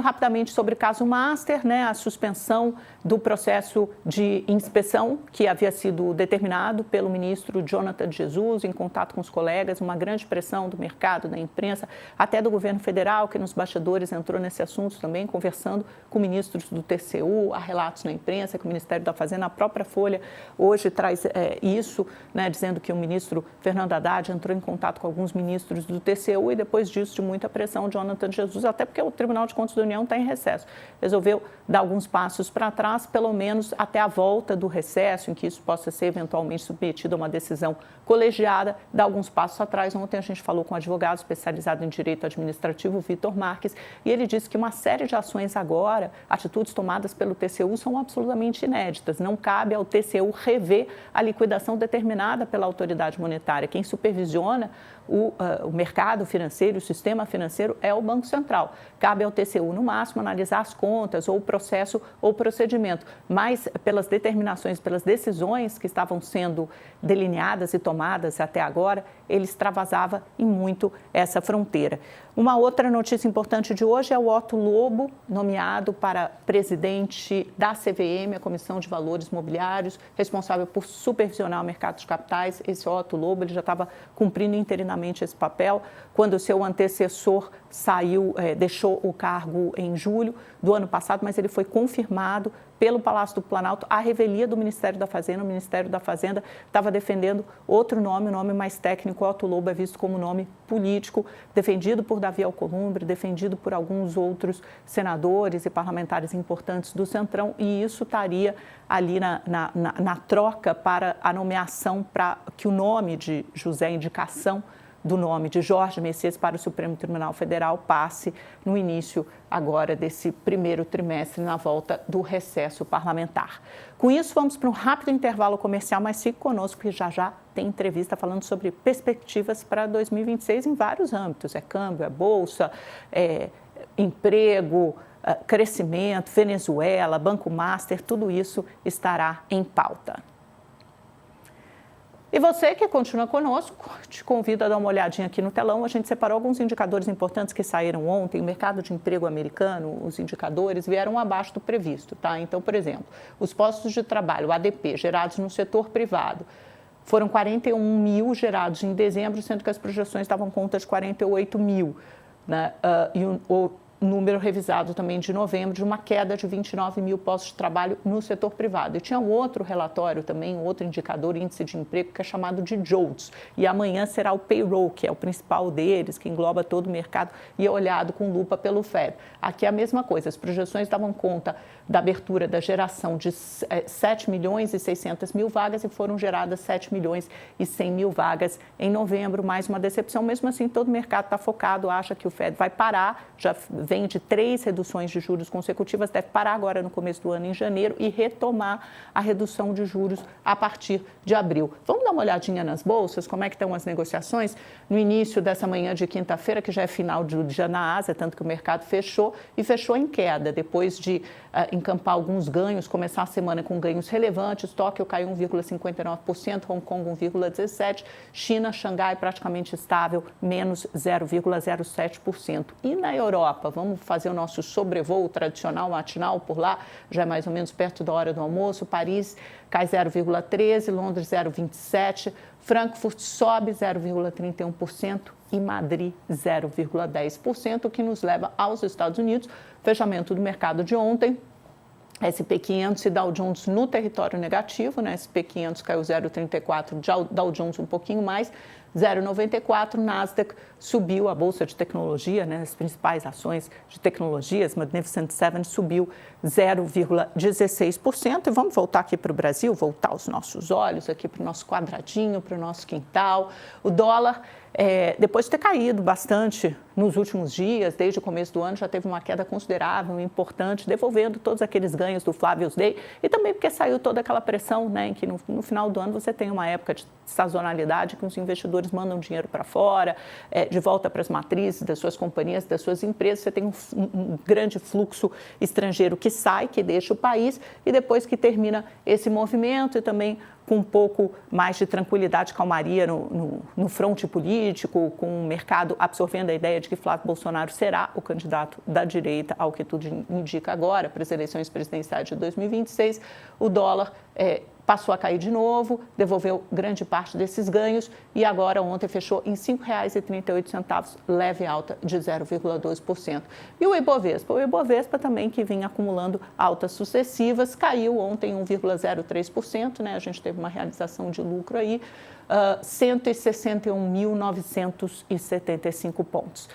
Rapidamente sobre o caso Master, a suspensão do processo de inspeção que havia sido determinado pelo ministro Jonathan Jesus, em contato com os colegas, uma grande pressão do mercado, da imprensa, até do governo federal, que nos bastidores entrou nesse assunto também, conversando com ministros do TCU, há relatos na imprensa que o Ministério da Fazenda, a própria Folha, hoje traz isso, dizendo que o ministro Fernando Haddad entrou em contato com alguns ministros do TCU e depois disso, de muita pressão, Jonathan Jesus, até porque o Tribunal de Contas da União está em recesso, resolveu dar alguns passos para trás, pelo menos até a volta do recesso, em que isso possa ser eventualmente submetido a uma decisão colegiada, dar alguns passos atrás. Ontem a gente falou com um advogado especializado em direito administrativo, Vitor Marques, e ele disse que uma série de ações agora, atitudes tomadas pelo TCU, são absolutamente inéditas. Não cabe ao TCU rever a liquidação determinada pela autoridade monetária. Quem supervisiona o mercado financeiro, o sistema financeiro, é o Banco Central. Cabe ao TCU, no máximo, analisar as contas, ou o processo, ou o procedimento. Mas, pelas determinações, pelas decisões que estavam sendo delineadas e tomadas até agora, ele extravasava em muito essa fronteira. Uma outra notícia importante de hoje é o Otto Lobo, nomeado para presidente da CVM, a Comissão de Valores Mobiliários, responsável por supervisionar o mercado de capitais. Esse Otto Lobo, ele já estava cumprindo interinamente esse papel quando o seu antecessor deixou o cargo em julho do ano passado, mas ele foi confirmado pelo Palácio do Planalto à revelia do Ministério da Fazenda. O Ministério da Fazenda estava defendendo outro nome, o nome mais técnico. Otto Lobo é visto como nome político, defendido por Davi Alcolumbre, defendido por alguns outros senadores e parlamentares importantes do Centrão, e isso estaria ali na troca para a nomeação, para que o nome de José, indicação do nome de Jorge Messias para o Supremo Tribunal Federal passe no início agora desse primeiro trimestre, na volta do recesso parlamentar. Com isso, vamos para um rápido intervalo comercial, mas fique conosco que já tem entrevista falando sobre perspectivas para 2026 em vários âmbitos. É câmbio, é bolsa, é emprego, crescimento, Venezuela, Banco Master, tudo isso estará em pauta. E você que continua conosco, te convido a dar uma olhadinha aqui no telão. A gente separou alguns indicadores importantes que saíram ontem. O mercado de emprego americano, os indicadores vieram abaixo do previsto, tá? Então, por exemplo, os postos de trabalho, ADP, gerados no setor privado, foram 41 mil gerados em dezembro, sendo que as projeções davam conta de 48 mil, né? E o número revisado também de novembro, de uma queda de 29 mil postos de trabalho no setor privado. E tinha um outro relatório também, um outro indicador, índice de emprego, que é chamado de JOLTS. E amanhã será o payroll, que é o principal deles, que engloba todo o mercado e é olhado com lupa pelo Fed. Aqui é a mesma coisa, as projeções davam conta da abertura da geração de 7 milhões e 600 mil vagas e foram geradas 7 milhões e 100 mil vagas em novembro. Mais uma decepção. Mesmo assim, todo o mercado está focado, acha que o Fed vai parar, já vem de 3 reduções de juros consecutivas, deve parar agora no começo do ano, em janeiro, e retomar a redução de juros a partir de abril. Vamos dar uma olhadinha nas bolsas, como é que estão as negociações no início dessa manhã de quinta-feira, que já é final de dia na Ásia, tanto que o mercado fechou e fechou em queda, depois de encampar alguns ganhos, começar a semana com ganhos relevantes. Tóquio caiu 1,59%, Hong Kong 1,17%, China, Xangai praticamente estável, menos 0,07%. E na Europa, vamos fazer o nosso sobrevoo tradicional, matinal por lá, já é mais ou menos perto da hora do almoço. Paris cai 0,13%, Londres 0,27%, Frankfurt sobe 0,31% e Madrid 0,10%, o que nos leva aos Estados Unidos. Fechamento do mercado de ontem, SP500 e Dow Jones no território negativo, né? SP500 caiu 0,34%, Dow Jones um pouquinho mais, 0,94%, Nasdaq subiu, a bolsa de tecnologia, né, as principais ações de tecnologias, Magnificent Seven, subiu 0,16%. E vamos voltar aqui para o Brasil, voltar os nossos olhos aqui para o nosso quadradinho, para o nosso quintal. O dólar, depois de ter caído bastante nos últimos dias, desde o começo do ano, já teve uma queda considerável, importante, devolvendo todos aqueles ganhos do Flavio's Day, e também porque saiu toda aquela pressão, né, em que no final do ano você tem uma época de sazonalidade que os investidores eles mandam dinheiro para fora, de volta para as matrizes das suas companhias, das suas empresas. Você tem um grande fluxo estrangeiro que sai, que deixa o país, e depois que termina esse movimento e também com um pouco mais de tranquilidade, calmaria no fronte político, com o mercado absorvendo a ideia de que Flávio Bolsonaro será o candidato da direita, ao que tudo indica agora, para as eleições presidenciais de 2026, o dólar passou a cair de novo, devolveu grande parte desses ganhos e agora ontem fechou em R$ 5,38, leve alta de 0,2%. E o Ibovespa? O Ibovespa também, que vinha acumulando altas sucessivas, caiu ontem 1,03%, né? A gente teve uma realização de lucro aí, 161.975 pontos.